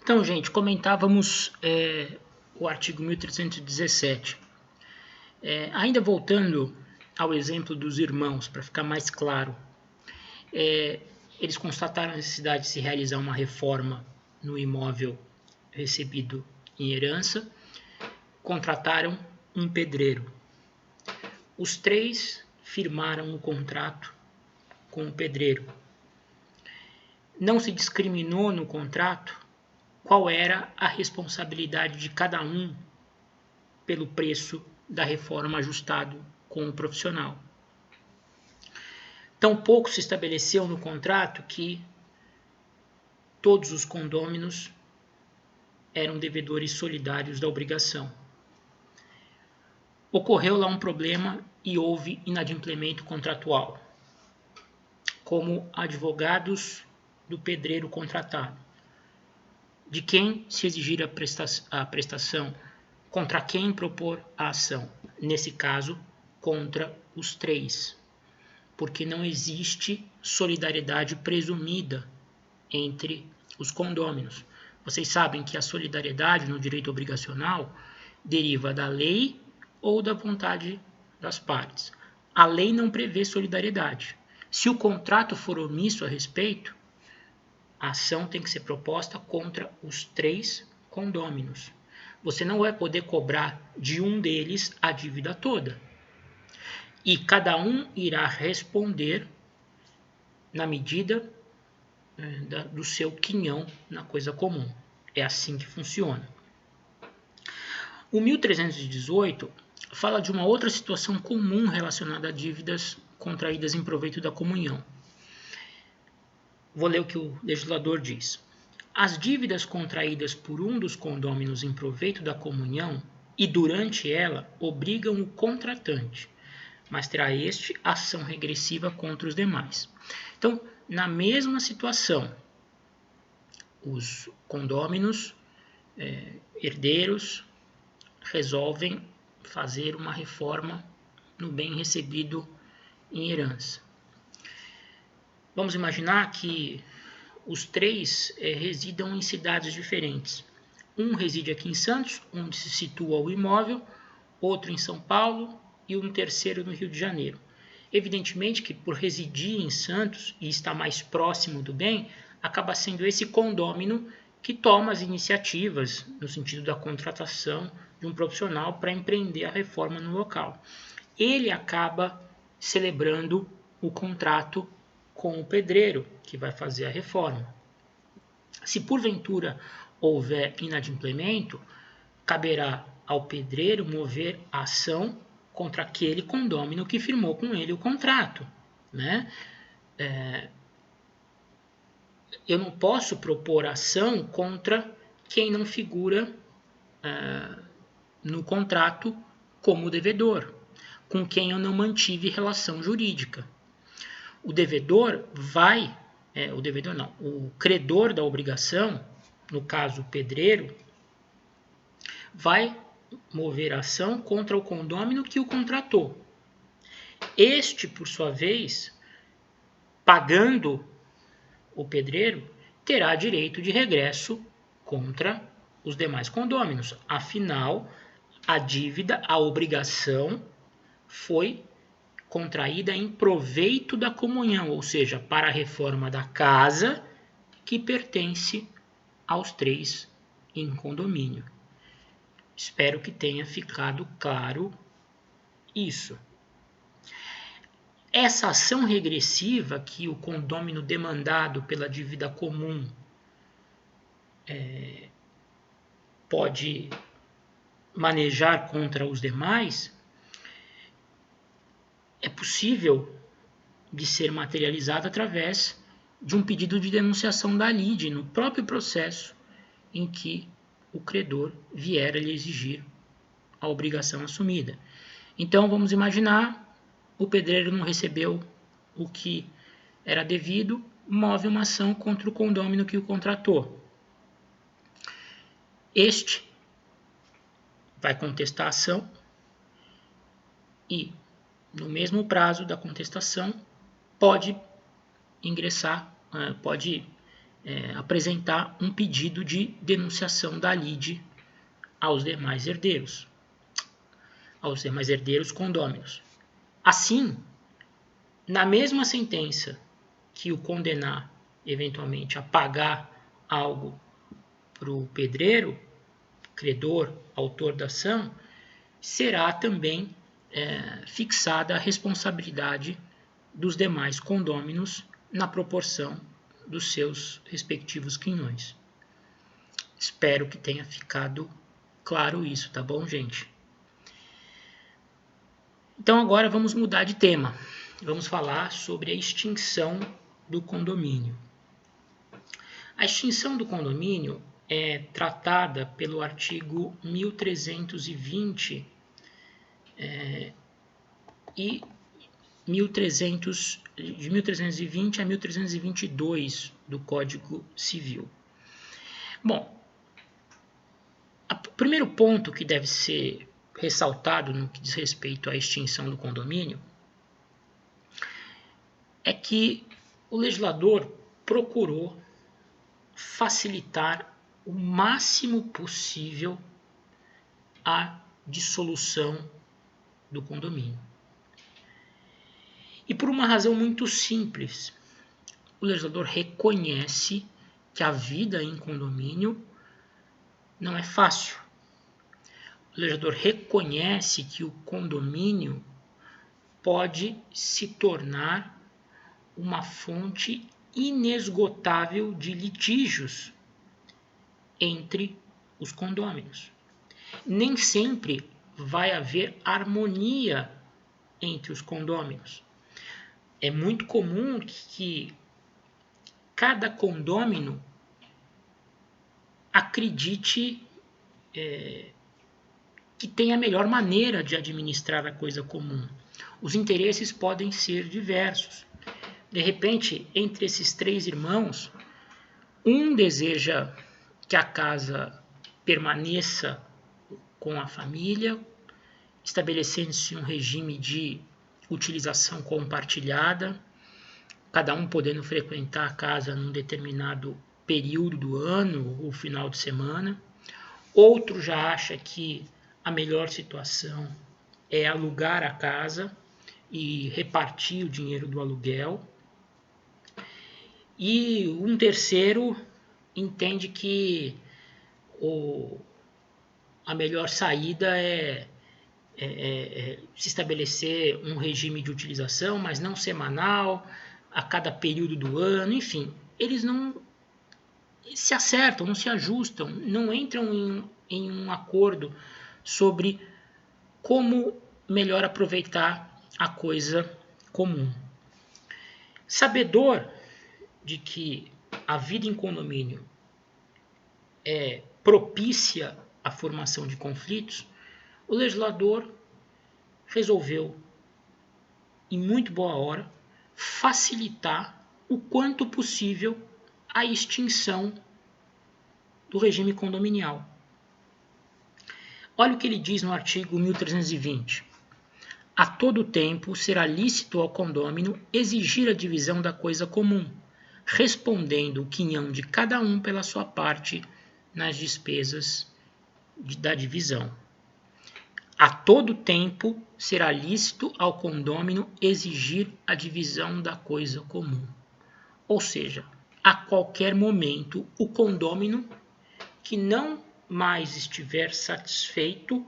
Então, gente, comentávamos o artigo 1317. Ainda voltando ao exemplo dos irmãos, para ficar mais claro, eles constataram a necessidade de se realizar uma reforma no imóvel recebido em herança, contrataram um pedreiro. Os três firmaram o contrato com o pedreiro. Não se discriminou no contrato qual era a responsabilidade de cada um pelo preço da reforma ajustado com o profissional. Tampouco se estabeleceu no contrato que todos os condôminos eram devedores solidários da obrigação. Ocorreu lá um problema e houve inadimplemento contratual, como advogados do pedreiro contratado. De quem se exigir a prestação, contra quem propor a ação. Nesse caso, contra os três, porque não existe solidariedade presumida entre os condôminos. Vocês sabem que a solidariedade no direito obrigacional deriva da lei ou da vontade das partes. A lei não prevê solidariedade. Se o contrato for omisso a respeito, a ação tem que ser proposta contra os três condôminos. Você não vai poder cobrar de um deles a dívida toda. E cada um irá responder na medida do seu quinhão na coisa comum. É assim que funciona. O 1318 fala de uma outra situação comum relacionada a dívidas contraídas em proveito da comunhão. Vou ler o que o legislador diz. As dívidas contraídas por um dos condôminos em proveito da comunhão e durante ela obrigam o contratante, mas terá este ação regressiva contra os demais. Então, na mesma situação, os condôminos, herdeiros, resolvem fazer uma reforma no bem recebido em herança. Vamos imaginar que os três residam em cidades diferentes. Um reside aqui em Santos, onde se situa o imóvel, outro em São Paulo e um terceiro no Rio de Janeiro. Evidentemente que por residir em Santos e estar mais próximo do bem, acaba sendo esse condômino que toma as iniciativas no sentido da contratação de um profissional para empreender a reforma no local. Ele acaba celebrando o contrato com o pedreiro que vai fazer a reforma. Se porventura houver inadimplemento, caberá ao pedreiro mover a ação contra aquele condômino que firmou com ele o contrato, né? Eu não posso propor ação contra quem não figura no contrato como devedor, com quem eu não mantive relação jurídica. O devedor vai, o credor da obrigação, no caso o pedreiro, vai mover a ação contra o condômino que o contratou. Este, por sua vez, pagando o pedreiro, terá direito de regresso contra os demais condôminos. Afinal, a dívida, a obrigação, foi contraída em proveito da comunhão, ou seja, para a reforma da casa que pertence aos três em condomínio. Espero que tenha ficado claro isso. Essa ação regressiva que o condômino demandado pela dívida comum pode manejar contra os demais é possível de ser materializada através de um pedido de denunciação da lide no próprio processo em que o credor vier a lhe exigir a obrigação assumida. Então, vamos imaginar, o pedreiro não recebeu o que era devido, move uma ação contra o condômino que o contratou. Este vai contestar a ação e, no mesmo prazo da contestação, pode ingressar, pode apresentar um pedido de denunciação da lide aos demais herdeiros condôminos. Assim, na mesma sentença que o condenar eventualmente a pagar algo para o pedreiro, credor, autor da ação, será também fixada a responsabilidade dos demais condôminos na proporção dos seus respectivos quinhões. Espero que tenha ficado claro isso, tá bom, gente? Então agora vamos mudar de tema. Vamos falar sobre a extinção do condomínio. A extinção do condomínio é tratada pelo artigo 1320 de 1320 a 1322 do Código Civil. Bom, o primeiro ponto que deve ser ressaltado no que diz respeito à extinção do condomínio é que o legislador procurou facilitar o máximo possível a dissolução do condomínio. E por uma razão muito simples, o legislador reconhece que a vida em condomínio não é fácil. O legislador reconhece que o condomínio pode se tornar uma fonte inesgotável de litígios entre os condôminos. Nem sempre vai haver harmonia entre os condôminos. É muito comum que cada condômino acredite que tem a melhor maneira de administrar a coisa comum. Os interesses podem ser diversos. De repente, entre esses três irmãos, um deseja que a casa permaneça com a família, estabelecendo-se um regime de utilização compartilhada, cada um podendo frequentar a casa num determinado período do ano ou final de semana. Outro já acha que a melhor situação é alugar a casa e repartir o dinheiro do aluguel. E um terceiro entende que a melhor saída é se estabelecer um regime de utilização, mas não semanal, a cada período do ano, enfim. Eles não se acertam, não se ajustam, não entram em um acordo sobre como melhor aproveitar a coisa comum. Sabedor de que a vida em condomínio é propícia à formação de conflitos, o legislador resolveu, em muito boa hora, facilitar o quanto possível a extinção do regime condominial. Olha o que ele diz no artigo 1320. A todo tempo será lícito ao condômino exigir a divisão da coisa comum, respondendo o quinhão de cada um pela sua parte nas despesas da divisão. A todo tempo será lícito ao condômino exigir a divisão da coisa comum. Ou seja, a qualquer momento, o condômino que não mais estiver satisfeito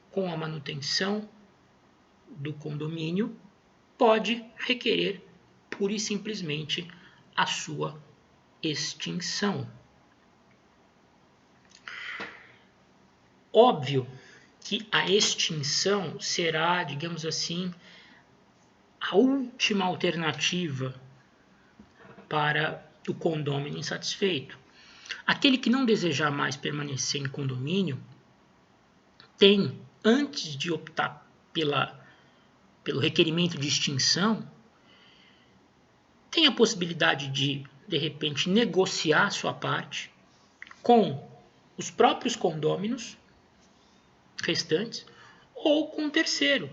com a manutenção do condomínio pode requerer pura e simplesmente a sua extinção. Óbvio que a extinção será, digamos assim, a última alternativa para o condômino insatisfeito. Aquele que não desejar mais permanecer em condomínio tem, antes de optar pelo requerimento de extinção, tem a possibilidade de repente, negociar sua parte com os próprios condôminos restantes ou com um terceiro.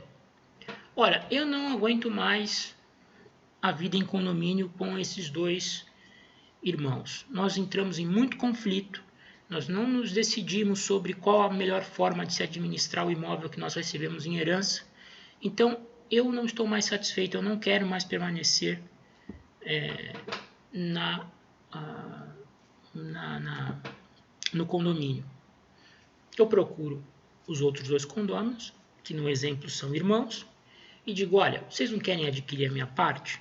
Olha, eu não aguento mais a vida em condomínio com esses dois irmãos, nós entramos em muito conflito, nós não nos decidimos sobre qual a melhor forma de se administrar o imóvel que nós recebemos em herança. Então, eu não estou mais satisfeito, eu não quero mais permanecer no condomínio. Eu procuro os outros 2 condôminos, que no exemplo são irmãos, e digo, olha, vocês não querem adquirir a minha parte?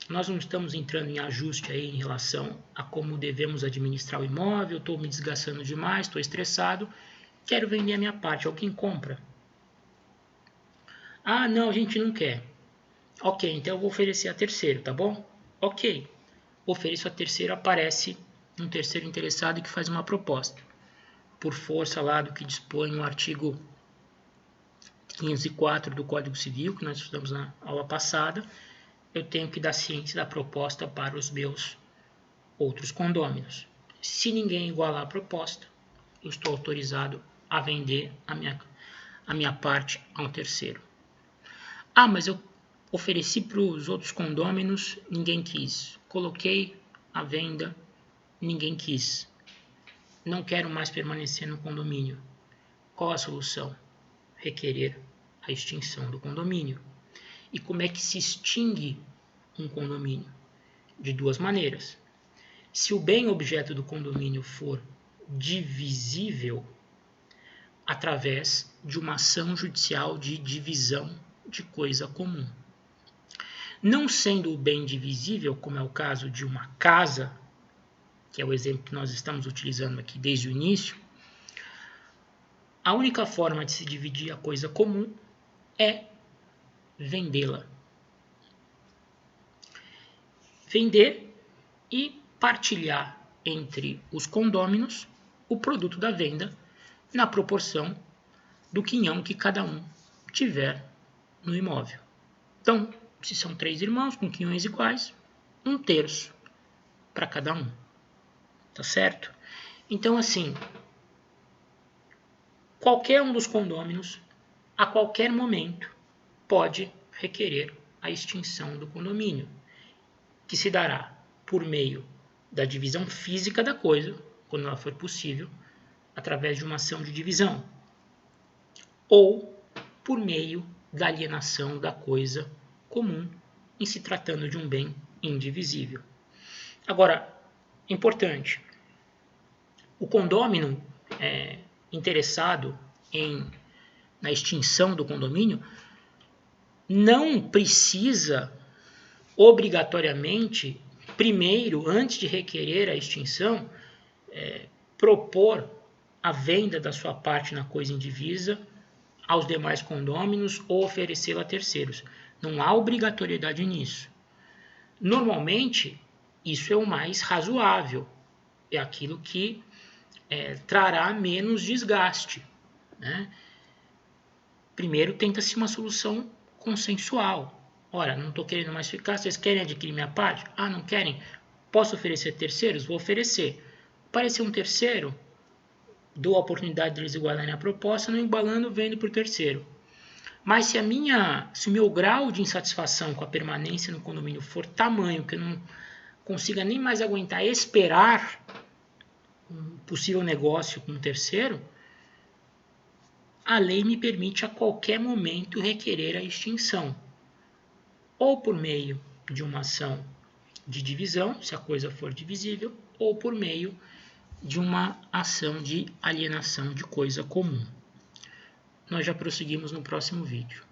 Nós não estamos entrando em ajuste aí em relação a como devemos administrar o imóvel, estou me desgastando demais, estou estressado, quero vender a minha parte, alguém compra? Ah, não, a gente não quer. Ok, então eu vou oferecer a terceiro, tá bom? Ok, ofereço a terceiro, aparece um terceiro interessado que faz uma proposta. Por força lá do que dispõe o artigo 504 do Código Civil, que nós estudamos na aula passada, eu tenho que dar ciência da proposta para os meus outros condôminos. Se ninguém igualar a proposta, eu estou autorizado a vender a minha parte a um terceiro. Ah, mas eu ofereci para os outros condôminos, ninguém quis. Coloquei à venda, ninguém quis. Não quero mais permanecer no condomínio. Qual a solução? Requerer a extinção do condomínio. E como é que se extingue um condomínio? De 2 maneiras. Se o bem objeto do condomínio for divisível, através de uma ação judicial de divisão de coisa comum. Não sendo o bem divisível, como é o caso de uma casa, que é o exemplo que nós estamos utilizando aqui desde o início, a única forma de se dividir a coisa comum é vendê-la. Vender e partilhar entre os condôminos o produto da venda na proporção do quinhão que cada um tiver no imóvel. Então, se são 3 irmãos com quinhões iguais, 1/3 para cada um. Tá certo? Então, assim, qualquer um dos condôminos, a qualquer momento, pode requerer a extinção do condomínio, que se dará por meio da divisão física da coisa, quando ela for possível, através de uma ação de divisão, ou por meio da alienação da coisa comum, em se tratando de um bem indivisível. Agora, importante, o condômino interessado na extinção do condomínio não precisa obrigatoriamente, primeiro, antes de requerer a extinção, propor a venda da sua parte na coisa indivisa aos demais condôminos ou oferecê-la a terceiros. Não há obrigatoriedade nisso. Normalmente, isso é o mais razoável, é aquilo que trará menos desgaste, né? Primeiro, tenta-se uma solução consensual. Ora, não estou querendo mais ficar, vocês querem adquirir minha parte? Ah, não querem? Posso oferecer terceiros? Vou oferecer. Aparecer um terceiro, dou a oportunidade de eles igualarem a proposta, não igualando, vendo por terceiro. Mas se o meu grau de insatisfação com a permanência no condomínio for tamanho que eu não consiga nem mais aguentar esperar um possível negócio com um terceiro, a lei me permite a qualquer momento requerer a extinção, ou por meio de uma ação de divisão, se a coisa for divisível, ou por meio de uma ação de alienação de coisa comum. Nós já prosseguimos no próximo vídeo.